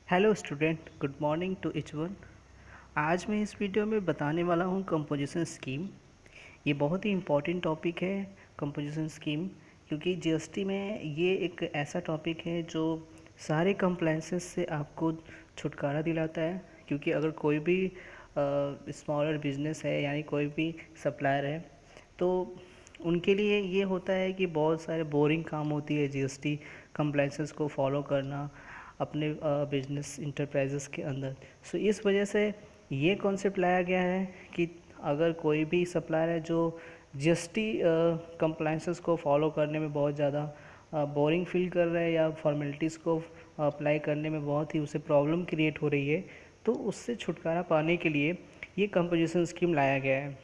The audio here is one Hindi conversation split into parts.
Hello student, good morning to each one. आज मैं इस वीडियो में बताने वाला हूँ कंपोजिशन स्कीम। ये बहुत ही इम्पॉर्टेंट टॉपिक है कंपोजिशन स्कीम, क्योंकि जीएसटी में ये एक ऐसा टॉपिक है जो सारे कंप्लायंसेस से आपको छुटकारा दिलाता है। क्योंकि अगर कोई भी स्मॉलर बिजनेस है, यानी कोई भी सप्लायर है, तो उनके लिए ये होता है कि बहुत सारे बोरिंग काम होती है जीएसटी कंप्लायंसेस को फॉलो करना अपने बिजनेस इंटरप्राइजेस के अंदर। सो इस वजह से ये कॉन्सेप्ट लाया गया है कि अगर कोई भी सप्लायर है जो जीएसटी कंप्लायंसेस को फॉलो करने में बहुत ज़्यादा बोरिंग फील कर रहा है या फॉर्मेलिटीज़ को अप्लाई करने में बहुत ही उसे प्रॉब्लम क्रिएट हो रही है, तो उससे छुटकारा पाने के लिए ये कंपोजिशन स्कीम लाया गया है।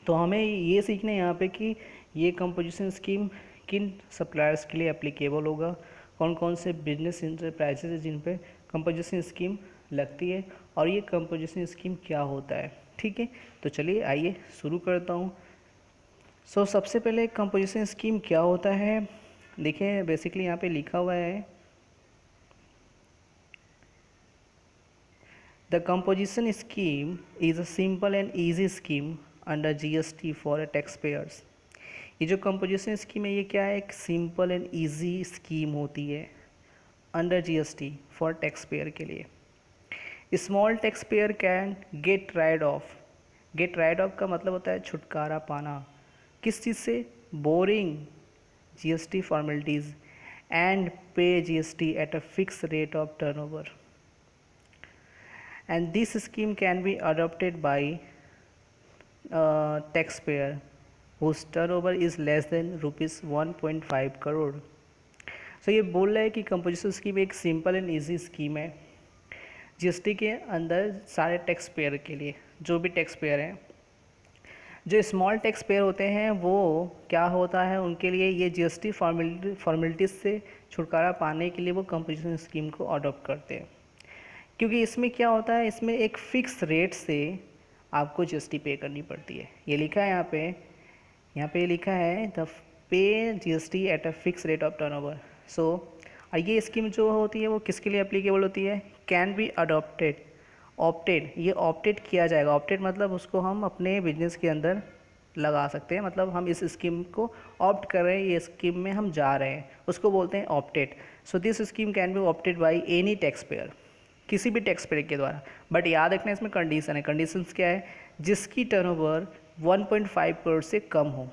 तो हमें ये सीखना है यहाँ पे कि ये कंपोजिशन स्कीम किन सप्लायर्स के लिए एप्लीकेबल होगा, कौन कौन से बिजनेस इंटरप्राइजेज है जिन पे कंपोजिशन स्कीम लगती है, और ये कंपोजिशन स्कीम क्या होता है। ठीक है, तो चलिए आइए शुरू करता हूँ। सबसे पहले कंपोजिशन स्कीम क्या होता है, देखिए बेसिकली यहाँ पे लिखा हुआ है, the composition scheme is a simple and easy scheme under GST for tax payers. ये जो कंपोजिशन स्कीम है, ये क्या है, एक सिंपल एंड इजी स्कीम होती है under GST for tax payer के लिए। Small tax payer can get rid of का मतलब होता है छुटकारा पाना। किस चीज़ से? बोरिंग जीएसटी फॉर्मेलिटीज़ एंड पे GST at a fix rate of turnover. And this scheme can be adopted by taxpayer whose turnover is less than rupees 1.5 crore. ये बोल रहा है कि कंपोजिशन स्कीम एक सिंपल एंड इजी स्कीम है जीएसटी के अंदर सारे टैक्स पेयर के लिए। जो भी टैक्स पेयर हैं, जो स्मॉल टैक्स पेयर होते हैं, वो क्या होता है उनके लिए ये जीएसटी फॉर्मेलिटीज़ से छुटकारा पाने के लिए वो कंपोजिशन स्कीम को अडॉप्ट करते हैं। क्योंकि इसमें क्या होता है, इसमें एक फ़िक्स रेट से आपको जीएसटी पे करनी पड़ती है। ये लिखा है यहाँ पे लिखा है the pay GST at a fix rate of turnover. ये स्कीम जो होती है वो किसके लिए एप्लीकेबल होती है? कैन बी ऑप्टेड, ये ऑप्टेड किया जाएगा। ऑप्टेड मतलब उसको हम अपने बिजनेस के अंदर लगा सकते हैं, मतलब हम इस स्कीम को ऑप्ट कर रहे हैं, ये स्कीम में हम जा रहे हैं, उसको बोलते हैं opted. This scheme can be opted by any tax payer, किसी भी टैक्स पेयर के द्वारा। बट याद रखना, इसमें कंडीशन है। कंडीशंस क्या है? जिसकी टर्नओवर 1.5 करोड़ से कम हो,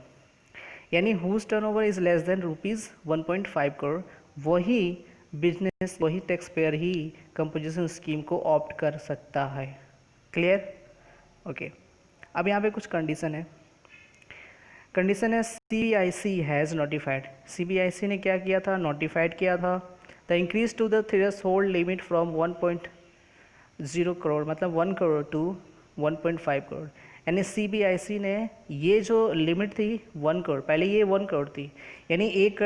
यानी whose turnover is less than rupees 1.5 crore, वही बिजनेस, वही टैक्स पेयर ही कंपोजिशन स्कीम को ऑप्ट कर सकता है। क्लियर? ओके। अब यहाँ पे कुछ कंडीशन है। कंडीशन है सीबीआईसी हैज़ नोटिफाइड। सीबीआईसी ने क्या किया था? नोटिफाइड किया था the increase to the threshold limit from 1.0 crore, मतलब 1 करोड़ टू 1.5 करोड़। यानी सीबीआईसी ने ये जो लिमिट थी 1 करोड़, पहले ये 1 करोड़ थी, यानी 1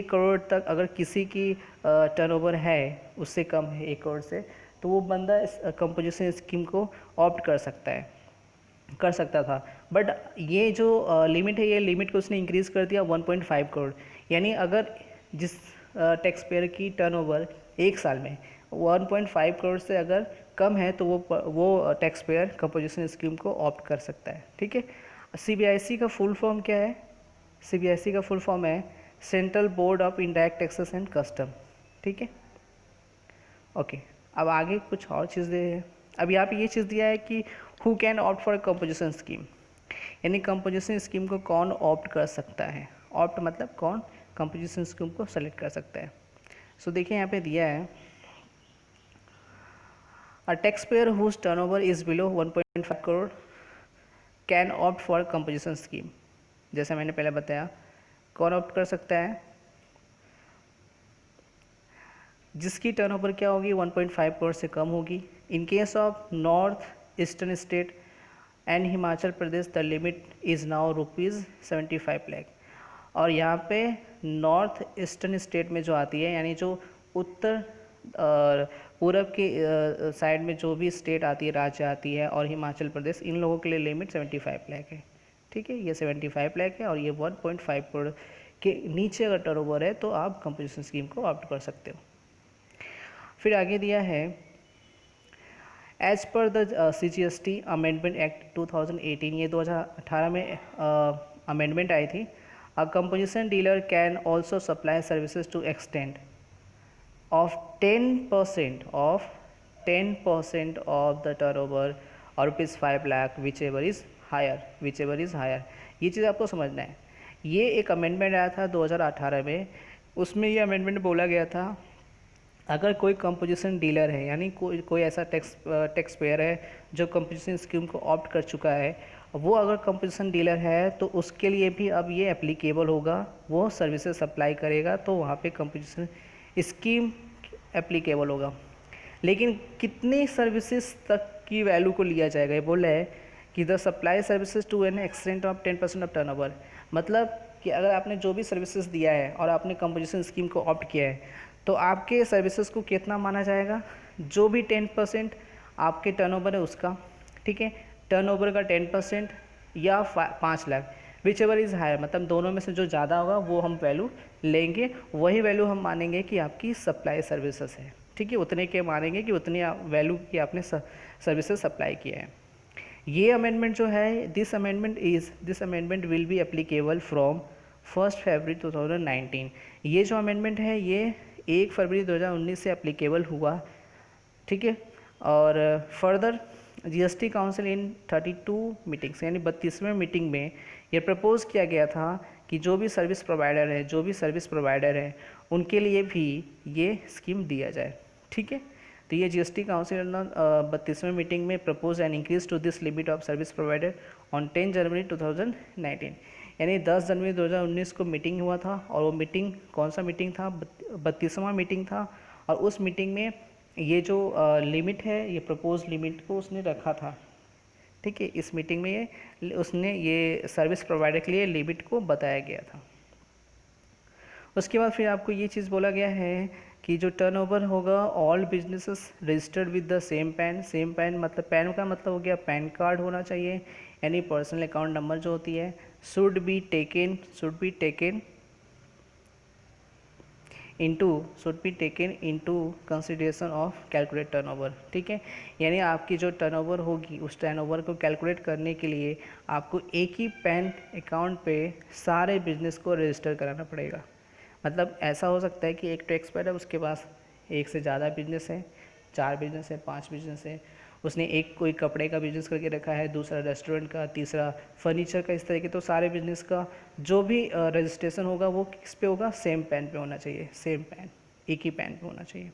करोड़ तक अगर किसी की टर्नओवर है, उससे कम है 1 करोड़ से, तो वो बंदा इस कंपोजिशन स्कीम को ऑप्ट कर सकता था। बट ये जो लिमिट है, ये लिमिट को उसने इंक्रीज़ कर दिया 1.5 करोड़। यानी अगर जिस टैक्स पेयर की टर्नओवर एक साल में 1.5 करोड़ से अगर कम है, तो वो टैक्स पेयर कंपोजिशन स्कीम को ऑप्ट कर सकता है। ठीक है। सीबीआईसी का फुल फॉर्म क्या है? सीबीआईसी का फुल फॉर्म है central board of indirect taxes and custom. ठीक है, ओके। अब आगे कुछ और चीज़ दे है। अब यहाँ पे ये चीज़ दिया है कि who can opt for composition scheme, यानी कंपोजिशन स्कीम को कौन ऑप्ट कर सकता है। ऑप्ट मतलब कौन कंपोजिशन स्कीम को सेलेक्ट कर सकता है। देखिए यहाँ पे दिया है a tax payer whose turnover is below 1.5 crore can opt for composition scheme. जैसे मैंने पहले बताया, कौन ऑप्ट कर सकता है? जिसकी टर्नओवर क्या होगी? 1.5 करोड़ से कम होगी। In case of north eastern state and Himachal Pradesh the limit is now rupees 75 lakh. और यहाँ पे नॉर्थ ईस्टर्न स्टेट में जो आती है, यानी जो उत्तर और पूरब के साइड में जो भी स्टेट आती है, राज्य आती है, और हिमाचल प्रदेश, इन लोगों के लिए लिमिट 75 लाख है। ठीक है, ये 75 लाख है, और ये 1.5 करोड़ के नीचे अगर टर्नओवर है तो आप कंपोजिशन स्कीम को ऑप्ट कर सकते हो। फिर आगे दिया है as per the CGST amendment act 2018, ये 2018 में अमेंडमेंट आई थी। A composition dealer can also supply services to extend of 10% of the turnover or rupees 5 lakh whichever is higher। ये चीज़ आपको समझना है। ये एक अमेंडमेंट आया था 2018 में। उसमें ये अमेंडमेंट बोला गया था अगर कोई कंपोजिशन डीलर है, यानी कोई ऐसा टैक्स पेयर है जो कंपोजिशन स्कीम को ऑप्ट कर चुका है, वो अगर कंपोजिशन डीलर है तो उसके लिए भी अब ये एप्लीकेबल होगा। वो सर्विसेज सप्लाई करेगा तो वहाँ पे कंपोजिशन स्कीम एप्लीकेबल होगा। लेकिन कितनी सर्विसेज तक की वैल्यू को लिया जाएगा, ये बोल रहा है कि the supply services to an extent of 10% of turnover. मतलब कि अगर आपने जो भी सर्विसेज दिया है और आपने कंपोजिशन स्कीम को ऑप्ट किया है तो आपके सर्विसेज को कितना माना जाएगा, जो भी 10% आपके टर्नओवर है उसका, ठीक है, टर्नओवर का 10% या 5 lakh, whichever is higher, मतलब दोनों में से जो ज़्यादा होगा वो हम वैल्यू लेंगे, वही वैल्यू हम मानेंगे कि आपकी सप्लाई सर्विसेज है, ठीक है, उतने के मानेंगे कि उतनी वैल्यू की आपने सर्विसेज सप्लाई किया है। ये अमेंडमेंट जो है, this amendment will be applicable from 1 फरवरी 2019। ये जो अमेंडमेंट है ये 1 फरवरी 2019 से एप्लीकेबल हुआ, ठीक है। और फर्दर GST काउंसिल इन 32 मीटिंग्स, यानी 32वें मीटिंग में ये प्रपोज किया गया था कि जो भी सर्विस प्रोवाइडर है उनके लिए भी ये स्कीम दिया जाए, ठीक है। तो ये GST काउंसिल ने 32वें मीटिंग में propose an increase to this limit of service provider on 10 जनवरी 2019, यानी 10 जनवरी 2019 को मीटिंग हुआ था। और वो मीटिंग कौन सा मीटिंग था, 32वां मीटिंग था। और उस मीटिंग में ये जो लिमिट है, ये प्रपोज लिमिट को उसने रखा था, ठीक है। इस मीटिंग में उसने ये सर्विस प्रोवाइडर के लिए लिमिट को बताया गया था। उसके बाद फिर आपको ये चीज़ बोला गया है कि जो टर्नओवर होगा all businesses registered with the same pan, मतलब पैन का मतलब हो गया पैन कार्ड होना चाहिए, यानी पर्सनल अकाउंट नंबर जो होती है, should be taken into consideration of calculate turnover, ठीक है। यानी आपकी जो टर्नओवर होगी उस टर्नओवर को कैलकुलेट करने के लिए आपको एक ही पैन अकाउंट पे सारे बिजनेस को रजिस्टर कराना पड़ेगा। मतलब ऐसा हो सकता है कि एक टैक्स पेयर है, उसके पास एक से ज़्यादा बिजनेस है, 4 बिजनेस है, 5 बिजनेस है, उसने एक कोई कपड़े का बिजनेस करके रखा है, दूसरा रेस्टोरेंट का, तीसरा फर्नीचर का, इस तरीके। तो सारे बिजनेस का जो भी रजिस्ट्रेशन होगा वो किस पे होगा, सेम पैन पे होना चाहिए, सेम पैन, एक ही पैन पे होना चाहिए।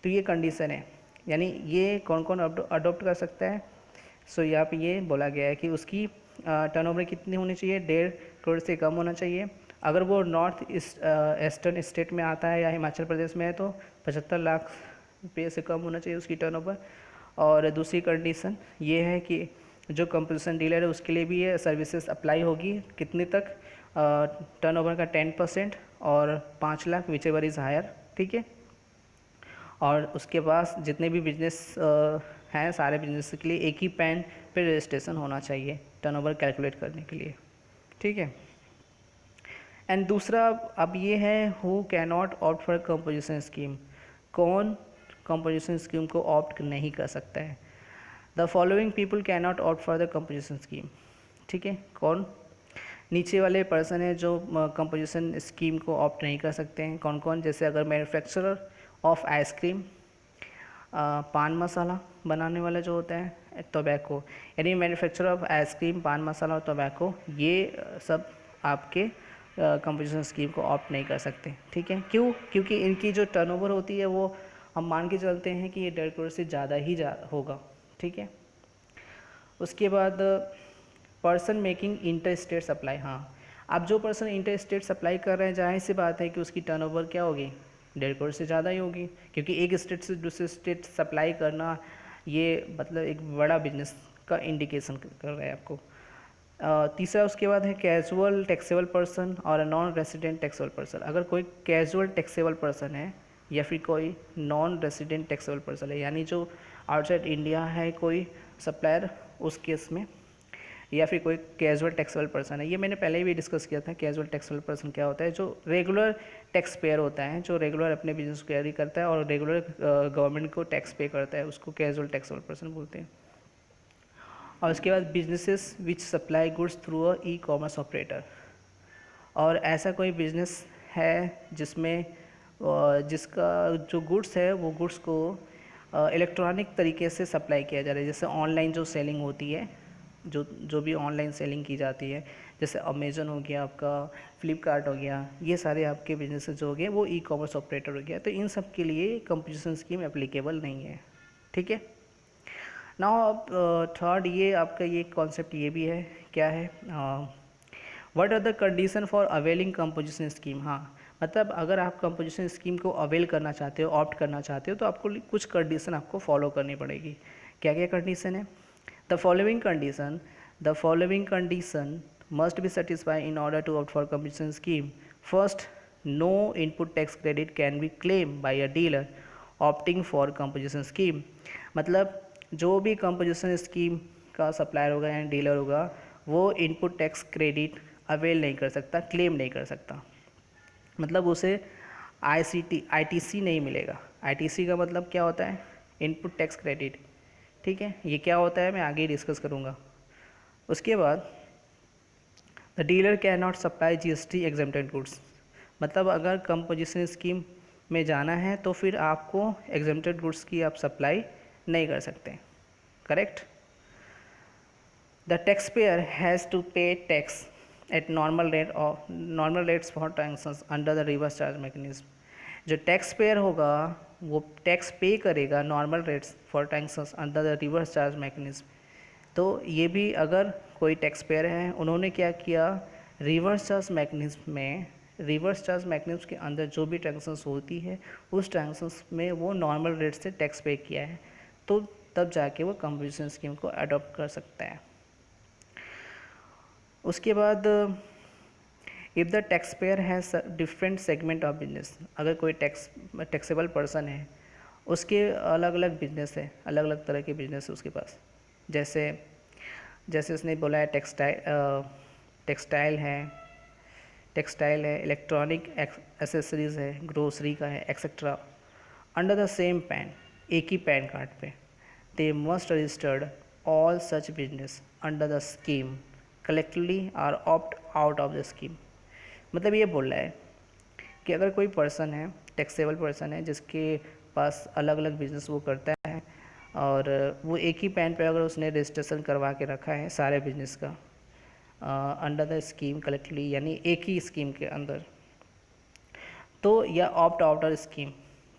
तो ये कंडीशन है, यानी ये कौन कौन अडोप्ट कर सकता है। सो यहाँ पे ये बोला गया है कि उसकी टर्नओवर कितनी होनी चाहिए, 1.5 करोड़ से कम होना चाहिए। अगर वो नॉर्थ ईस्टर्न स्टेट में आता है या हिमाचल प्रदेश में है तो 75 लाख रुपये से कम होना चाहिए उसकी टर्नओवर। और दूसरी कंडीशन ये है कि जो कंपोजिशन डीलर है उसके लिए भी ये सर्विसेज अप्लाई होगी, कितने तक, टर्नओवर का 10% और 5 lakh, whichever is higher, ठीक है। और उसके पास जितने भी बिजनेस हैं सारे बिजनेस के लिए एक ही पैन पे रजिस्ट्रेशन होना चाहिए टर्नओवर कैलकुलेट करने के लिए, ठीक है। एंड दूसरा अब ये है who can not opt for composition scheme, कौन कंपोजिशन स्कीम को ऑप्ट नहीं कर सकता है। The following people can not opt for the composition scheme, ठीक है। कौन, नीचे वाले पर्सन है जो कंपोजिशन स्कीम को ऑप्ट नहीं कर सकते हैं। कौन कौन, जैसे अगर मैन्युफैक्चरर ऑफ आइसक्रीम, पान मसाला बनाने वाला जो होता है, टोबैको, यानी मैन्युफैक्चरर ऑफ आइसक्रीम, पान मसाला और टोबैको, ये सब आपके कंपोजिशन स्कीम को ऑप्ट नहीं कर सकते, ठीक है। क्यों, क्योंकि इनकी जो टर्नओवर होती है वो हम मान के चलते हैं कि ये 1.5 करोड़ से ज़्यादा ही होगा, ठीक है। उसके बाद person making inter state supply, हाँ, अब जो पर्सन इंटर स्टेट सप्लाई कर रहे हैं जाहिर सी बात है कि उसकी टर्नओवर क्या होगी, 1.5 करोड़ से ज़्यादा ही होगी, क्योंकि एक स्टेट से दूसरे स्टेट सप्लाई करना ये मतलब एक बड़ा बिजनेस का इंडिकेशन कर रहा है आपको। तीसरा उसके बाद है कैजुअल टैक्सेबल पर्सन और नॉन रेसिडेंट टैक्सेबल पर्सन। अगर कोई कैजुअल टैक्सेबल पर्सन है या फिर कोई नॉन रेसिडेंट टैक्सेबल पर्सन है, यानी जो आउटसाइड इंडिया है कोई सप्लायर, उस केस में या फिर कोई कैजुअल टैक्सेबल पर्सन है। ये मैंने पहले भी डिस्कस किया था, कैजुअल टैक्सेबल पर्सन क्या होता है, जो रेगुलर टैक्स पेयर होता है, जो रेगुलर अपने बिजनेस कैरी करता है और रेगुलर गवर्नमेंट को टैक्स पे करता है, उसको कैजुअल टैक्सेबल पर्सन बोलते हैं। और उसके बाद businesses which supply goods through a e commerce operator, और ऐसा कोई बिजनेस है जिसमें जिसका जो गुड्स है वो गुड्स को इलेक्ट्रॉनिक तरीके से सप्लाई किया जा रहा है, जैसे ऑनलाइन जो सेलिंग होती है, जो भी ऑनलाइन सेलिंग की जाती है, जैसे अमेजन हो गया, आपका फ्लिपकार्ट हो गया, ये सारे आपके बिजनेस जो हो गए वो ई कॉमर्स ऑपरेटर हो गया। तो इन सब के लिए कंपोजिशन स्कीम एप्लीकेबल नहीं है, ठीक है। नाउ अब थर्ड ये आपका ये कॉन्सेप्ट ये भी है, क्या है, what are the condition for availing composition scheme. हाँ, मतलब अगर आप कंपोजिशन स्कीम को अवेल करना चाहते हो, ऑप्ट करना चाहते हो, तो आपको कुछ कंडीशन आपको फॉलो करनी पड़ेगी। क्या क्या कंडीशन है? The following condition must be satisfy in order to opt for composition scheme. First, no input tax credit can be claim by a dealer opting for composition scheme. मतलब जो भी कंपोजिशन स्कीम का सप्लायर होगा या डीलर होगा, वो इनपुट टैक्स क्रेडिट अवेल नहीं कर सकता, क्लेम नहीं कर सकता। मतलब उसे आईटीसी नहीं मिलेगा। आईटीसी का मतलब क्या होता है? इनपुट टैक्स क्रेडिट, ठीक है। ये क्या होता है मैं आगे डिस्कस करूँगा। उसके बाद the dealer can not supply GST exempted goods. मतलब अगर कंपोजिशन स्कीम में जाना है तो फिर आपको एग्जेम्प्टेड गुड्स की आप सप्लाई नहीं कर सकते, correct. The tax payer has to pay tax at normal rates for transactions under the reverse charge mechanism. जो टैक्स पेयर होगा वो टैक्स पे करेगा normal rates for transactions under the reverse charge mechanism. तो ये भी अगर कोई टैक्स पेयर है, उन्होंने क्या किया, रिवर्स चार्ज मैकेनिज्म के अंदर जो भी ट्रांजेक्शंस होती है उस ट्रांजेक्शंस में वो नॉर्मल रेट से टैक्स पे किया है, तो तब जाके वो कंपोजिशन स्कीम को अडॉप्ट कर सकता है। उसके बाद if the tax payer has different segment of business. अगर कोई टैक्सेबल पर्सन है, उसके अलग अलग बिजनेस है, अलग अलग तरह के बिजनेस है उसके पास। जैसे उसने बोला है टेक्सटाइल है, इलेक्ट्रॉनिक एसेसरीज़ है, ग्रोसरी का है, etcetera. Under the same PAN, एक ही पैन कार्ड पे, they must registered all such business under the scheme collectively or opt out of the scheme. मतलब ये बोल रहा है कि अगर कोई पर्सन है, टैक्सेबल पर्सन है, जिसके पास अलग अलग बिजनेस वो करता है और वो एक ही पैन पे अगर उसने रजिस्ट्रेशन करवा के रखा है सारे बिजनेस का अंडर द स्कीम कलेक्टिवली, यानी एक ही स्कीम के अंदर, तो या ऑप्ट आउट ऑफ स्कीम,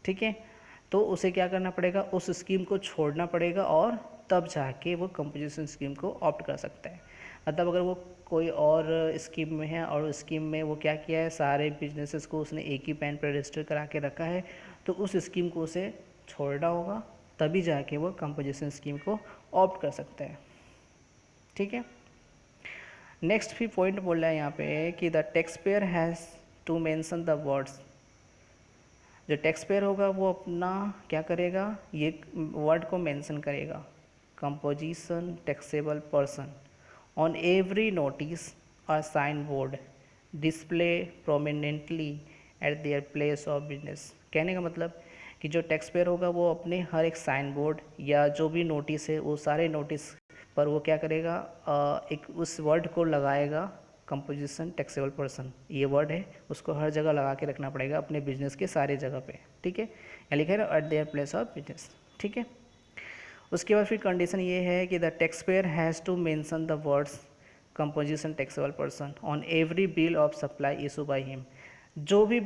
ठीक है, तो उसे क्या करना पड़ेगा, उस स्कीम को छोड़ना पड़ेगा और तब जाके वो कंपोजिशन स्कीम को ऑप्ट कर सकता है। मतलब अगर वो कोई और स्कीम में है और उस स्कीम में वो क्या किया है, सारे बिजनेसेस को उसने एक ही पैन पर रजिस्टर करा के रखा है, तो उस स्कीम को उसे छोड़ना होगा, तभी जाके वो कंपोजिशन स्कीम को ऑप्ट कर सकता है, ठीक है। नेक्स्ट भी पॉइंट बोल रहा है यहाँ पे कि the tax payer has to mention the words. जो टैक्स पेयर होगा वो अपना क्या करेगा, ये वर्ड को मेंशन करेगा, composition taxable person on every notice और sign board display prominently at their place of business. कहने का मतलब कि जो टैक्स पेयर होगा वो अपने हर एक साइन बोर्ड या जो भी नोटिस है वो सारे नोटिस पर वो क्या करेगा, एक उस वर्ड को लगाएगा, कंपोजिशन टैक्सेबल पर्सन, ये वर्ड है, उसको हर जगह लगा के रखना पड़ेगा अपने बिजनेस के सारे जगह पे, ठीक है। या लिखा है at their place of business, ठीक है। उसके बाद फिर कंडीशन ये है कि the tax payer has to mention the words composition taxable person on every bill of supply issue by him. जो भी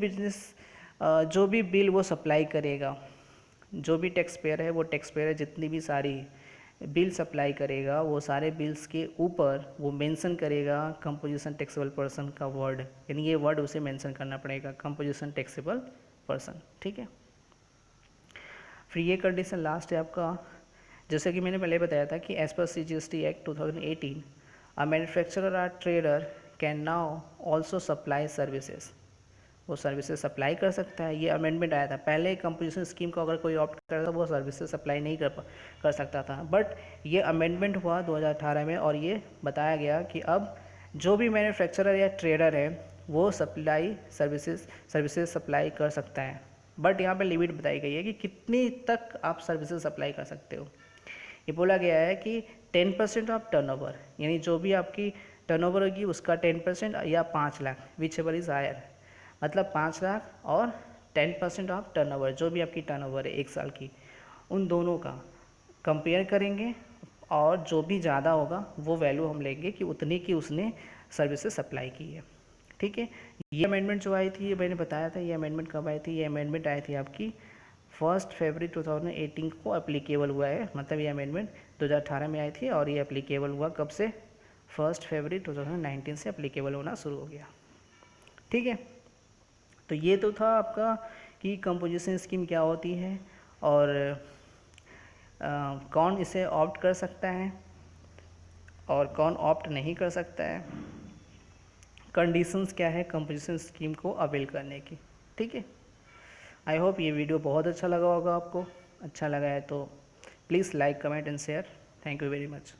बिल वो सप्लाई करेगा, जो भी टैक्स पेयर है, वो टैक्स पेयर है जितनी भी सारी बिल सप्लाई करेगा, वो सारे बिल्स के ऊपर वो मेंशन करेगा कंपोजिशन टैक्सेबल पर्सन का वर्ड, यानी ये वर्ड उसे मेंशन करना पड़ेगा, कंपोजिशन टैक्सेबल पर्सन, ठीक है। फिर ये कंडीशन लास्ट है आपका, जैसे कि मैंने पहले बताया था कि as per CGST act 2018 a manufacturer और trader can now also supply services. वो सर्विसेज सप्लाई कर सकता है। ये अमेंडमेंट आया था। पहले कंपोजिशन स्कीम को अगर कोई ऑप्ट करता वो सर्विसेज सप्लाई नहीं कर सकता था, बट ये अमेंडमेंट हुआ 2018 में और ये बताया गया कि अब जो भी मैन्युफैक्चरर या ट्रेडर है वो सर्विसेज सप्लाई कर सकता है, बट यहाँ पे लिमिट बताई गई है कि कितनी तक आप सर्विसेज सप्लाई कर सकते हो। ये बोला गया है कि 10% ऑफ टर्नओवर, यानी जो भी आपकी टर्नओवर होगी उसका 10% या 5 lakh, whichever is higher, मतलब 5 लाख और 10% ऑफ टर्नओवर, जो भी आपकी टर्नओवर है 1 साल की, उन दोनों का कंपेयर करेंगे और जो भी ज़्यादा होगा वो वैल्यू हम लेंगे कि उतनी की उसने सर्विसेज सप्लाई की है। ठीक है, ये अमेंडमेंट जो आई थी, ये मैंने बताया था, ये अमेंडमेंट कब आई थी? ये अमेंडमेंट आई थी आपकी 1 फरवरी 2018 को अप्लीकेबल हुआ है, मतलब ये अमेंडमेंट 2018 में आई थी और ये अप्लीकेबल हुआ कब से? 1 फरवरी 2019 से अप्लीकेबल होना शुरू हो गया। ठीक है, तो ये तो था आपका कि कंपोजिशन स्कीम क्या होती है और कौन इसे ऑप्ट कर सकता है और कौन ऑप्ट नहीं कर सकता है, कंडीशंस क्या है कंपोजिशन स्कीम को अवेल करने की। ठीक है, आई होप ये वीडियो बहुत अच्छा लगा होगा आपको। अच्छा लगा है तो please like, comment and share. Thank you very much.